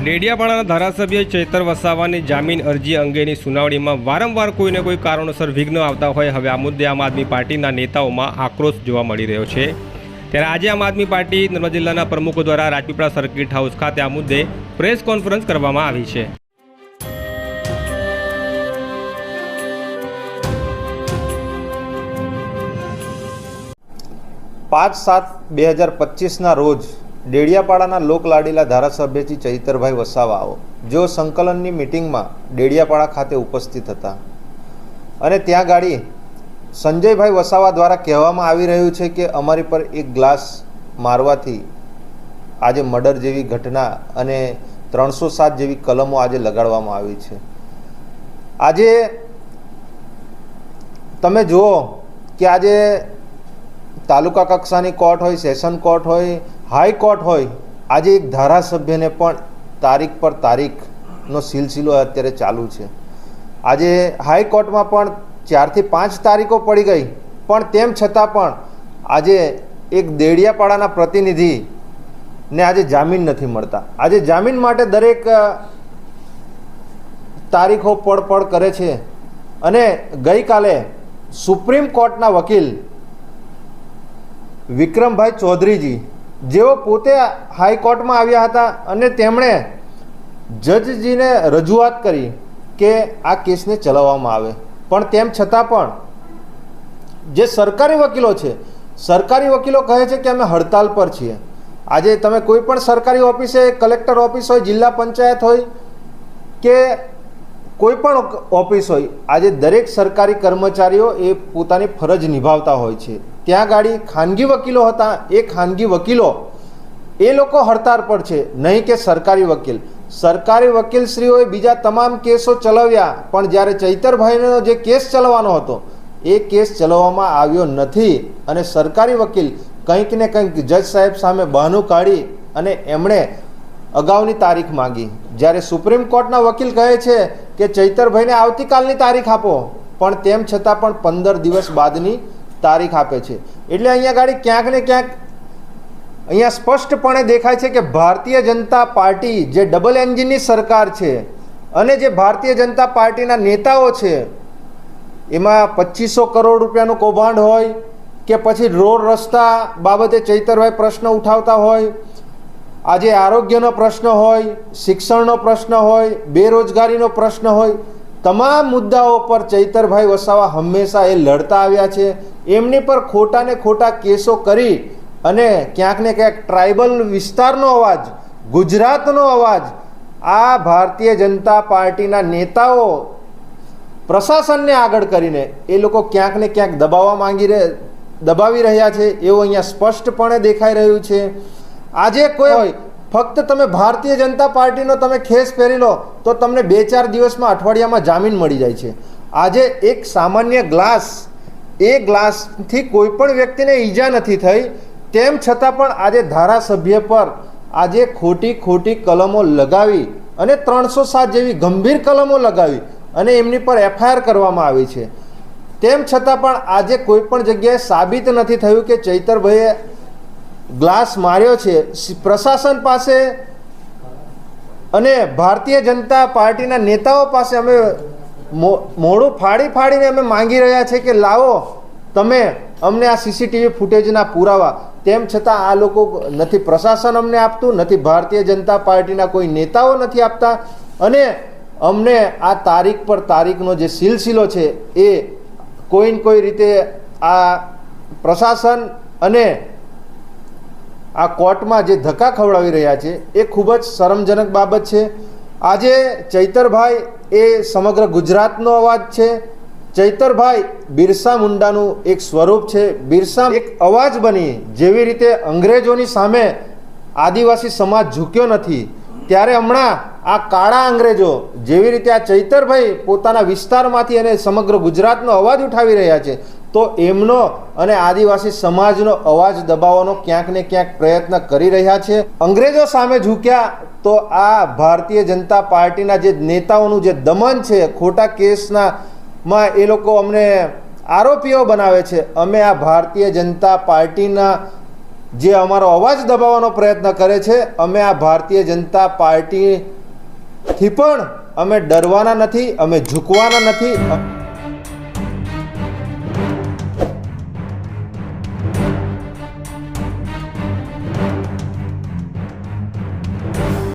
ડેડિયાપાડાના ધારાસભ્ય ચૈતર વસાવાની જામીન અરજી અંગેની સુનાવણીમાં વારંવાર કોઈને કોઈ કારણોસર વિઘ્ન આવતા હોય, હવે આ મુદ્દે આમ આદમી પાર્ટીના નેતાઓમાં આક્રોશ જોવા મળી રહ્યો છે। ત્યારે આજે આમ આદમી પાર્ટી નર્મદા જિલ્લાના પ્રમુખો દ્વારા રાજપીપળા સર્કિટ હાઉસ ખાતે આ મુદ્દે પ્રેસ કોન્ફરન્સ કરવામાં આવી છે। 5/7/2025 રોજ ડેડિયાપાડાના લોકલાડીલા ધારાસભ્ય ચૈતરભાઈ વસાવાઓ જેઓ સંકલનની મિટિંગમાં ડેડિયાપાડા ખાતે ઉપસ્થિત હતા અને ત્યાં ગાડી સંજયભાઈ વસાવા દ્વારા કહેવામાં આવી રહ્યું છે કે અમારી પર એક ગ્લાસ મારવાથી આજે મર્ડર જેવી ઘટના અને 307 જેવી કલમો આજે લગાડવામાં આવી છે। આજે તમે જુઓ કે આજે તાલુકા કક્ષાની કોર્ટ હોય, સેશન કોર્ટ હોય, હાઈકોર્ટ હોય, આજે એક ધારાસભ્યને પણ તારીખ પર તારીખનો સિલસિલો અત્યારે ચાલુ છે। આજે હાઈકોર્ટમાં પણ 4 થી 5 તારીખો પડી ગઈ, પણ તેમ છતાં પણ આજે એક ડેડિયાપાડાના પ્રતિનિધિને આજે જામીન નથી મળતા। આજે જામીન માટે દરેક તારીખો પડ કરે છે અને ગઈકાલે સુપ્રીમ કોર્ટના વકીલ વિક્રમભાઈ ચૌધરીજી જેઓ પોતે હાઈકોર્ટમાં આવ્યા હતા અને તેમણે જજજીને રજૂઆત કરી કે આ કેસને ચલાવવામાં આવે, પણ તેમ છતાં પણ જે સરકારી વકીલો છે, સરકારી વકીલો કહે છે કે અમે હડતાલ પર છીએ। આજે તમે કોઈ પણ સરકારી ઓફિસે, કલેક્ટર ઓફિસ હોય, જિલ્લા પંચાયત હોય કે કોઈ પણ ઓફિસ હોય, આજે દરેક સરકારી કર્મચારીઓ એ પોતાની ફરજ નિભાવતા હોય છે। ત્યાં ગાડી ખાનગી વકીલો હતા, એ ખાનગી વકીલો એ લોકો હડતાળ પર છે, નહીં કે સરકારી વકીલ। સરકારી વકીલશ્રીઓએ બીજા તમામ કેસો ચલાવ્યા, પણ જ્યારે ચૈતરભાઈનો જે કેસ ચલાવવાનો હતો એ કેસ ચલાવવામાં આવ્યો નથી અને સરકારી વકીલ કંઈક ને કંઈક જજ સાહેબ સામે બહાનું કાઢી અને એમણે અગાઉની તારીખ માંગી। જ્યારે સુપ્રીમ કોર્ટના વકીલ કહે છે કે ચૈતરભાઈને આવતીકાલની તારીખ આપો, પણ તેમ છતાં પણ 15 દિવસ બાદની તારીખ આપે છે। એટલે અહીંયા ગાડી ક્યાંક ને ક્યાંક અહીંયા સ્પષ્ટપણે દેખાય છે કે ભારતીય જનતા પાર્ટી જે ડબલ એન્જિનની સરકાર છે અને જે ભારતીય જનતા પાર્ટીના નેતાઓ છે એમાં 2500 કરોડ રૂપિયાનું કૌભાંડ હોય કે પછી રોડ રસ્તા બાબતે ચૈતરભાઈ પ્રશ્ન ઉઠાવતા હોય, આજે આરોગ્યનો પ્રશ્ન હોય, શિક્ષણનો પ્રશ્ન હોય, બેરોજગારીનો પ્રશ્ન હોય, તમામ મુદ્દાઓ પર ચૈતરભાઈ વસાવા હંમેશા એ લડતા આવ્યા છે। એમની પર ખોટા ને ખોટા કેસો કરી અને ક્યાંક ને ક્યાંક ટ્રાઇબલ વિસ્તારનો અવાજ, ગુજરાતનો અવાજ આ ભારતીય જનતા પાર્ટીના નેતાઓ પ્રશાસનને આગળ કરીને એ લોકો ક્યાંક ને ક્યાંક દબાવી રહ્યા છે, એવું અહીંયા સ્પષ્ટપણે દેખાઈ રહ્યું છે। આજે કોઈ હોય, ફક્ત તમે ભારતીય જનતા પાર્ટીનો તમે ખેસ પહેરી લો તો તમને 2-4 દિવસમાં, અઠવાડિયામાં જામીન મળી જાય છે। આજે એક સામાન્ય ગ્લાસ, એ ગ્લાસથી કોઈ પણ વ્યક્તિને ઈજા નથી થઈ, તેમ છતાં પણ આજે ધારાસભ્ય પર આજે ખોટી કલમો લગાવી અને 307 જેવી ગંભીર કલમો લગાવી અને એમની પર FIR કરવામાં આવી છે। તેમ છતાં પણ આજે કોઈ પણ જગ્યાએ સાબિત નથી થયું કે ચૈતરભાઈએ ગ્લાસ માર્યો છે। પ્રશાસન પાસે અને ભારતીય જનતા પાર્ટીના નેતાઓ પાસે અમે મોઢું ફાડીને અમે માંગી રહ્યા છે કે લાવો તમે અમને આ CCTV ફૂટેજના પુરાવા, તેમ છતાં આ લોકો નથી, પ્રશાસન અમને આપતું નથી, ભારતીય જનતા પાર્ટીના કોઈ નેતાઓ નથી આપતા અને અમને આ તારીખ પર તારીખનો જે સિલસિલો છે એ કોઈ રીતે આ પ્રશાસન અને આ કોર્ટમાં જે ધક્કા ખવડાવી રહ્યા છે એ ખૂબ જ શરમજનક બાબત છે। આજે ચૈતરભાઈ એ સમગ્ર ગુજરાતનો અવાજ છે। ચૈતરભાઈ બિરસા મુંડાનું એક સ્વરૂપ છે। બિરસા એક અવાજ બની, જેવી રીતે અંગ્રેજોની સામે આદિવાસી સમાજ ઝૂક્યો નથી, ત્યારે હમણાં આ કાળા અંગ્રેજો જેવી રીતે આ ચૈતરભાઈ પોતાના વિસ્તારમાંથી અને સમગ્ર ગુજરાતનો અવાજ ઉઠાવી રહ્યા છે, તો એમનો અને આદિવાસી સમાજનો અવાજ દબાવવાનો ક્યાંક ને ક્યાંક પ્રયત્ન કરી રહ્યા છે। અંગ્રેજો સામે ઝૂક્યા તો આ ભારતીય જનતા પાર્ટીના જે નેતાઓનું જે દમન છે, ખોટા કેસમાં એ લોકો અમને આરોપીઓ બનાવે છે। અમે આ ભારતીય જનતા પાર્ટીના જે અમારો અવાજ દબાવવાનો પ્રયત્ન કરે છે, અમે આ ભારતીય જનતા પાર્ટીથી પણ અમે ડરવાના નથી, અમે ઝૂકવાના નથી.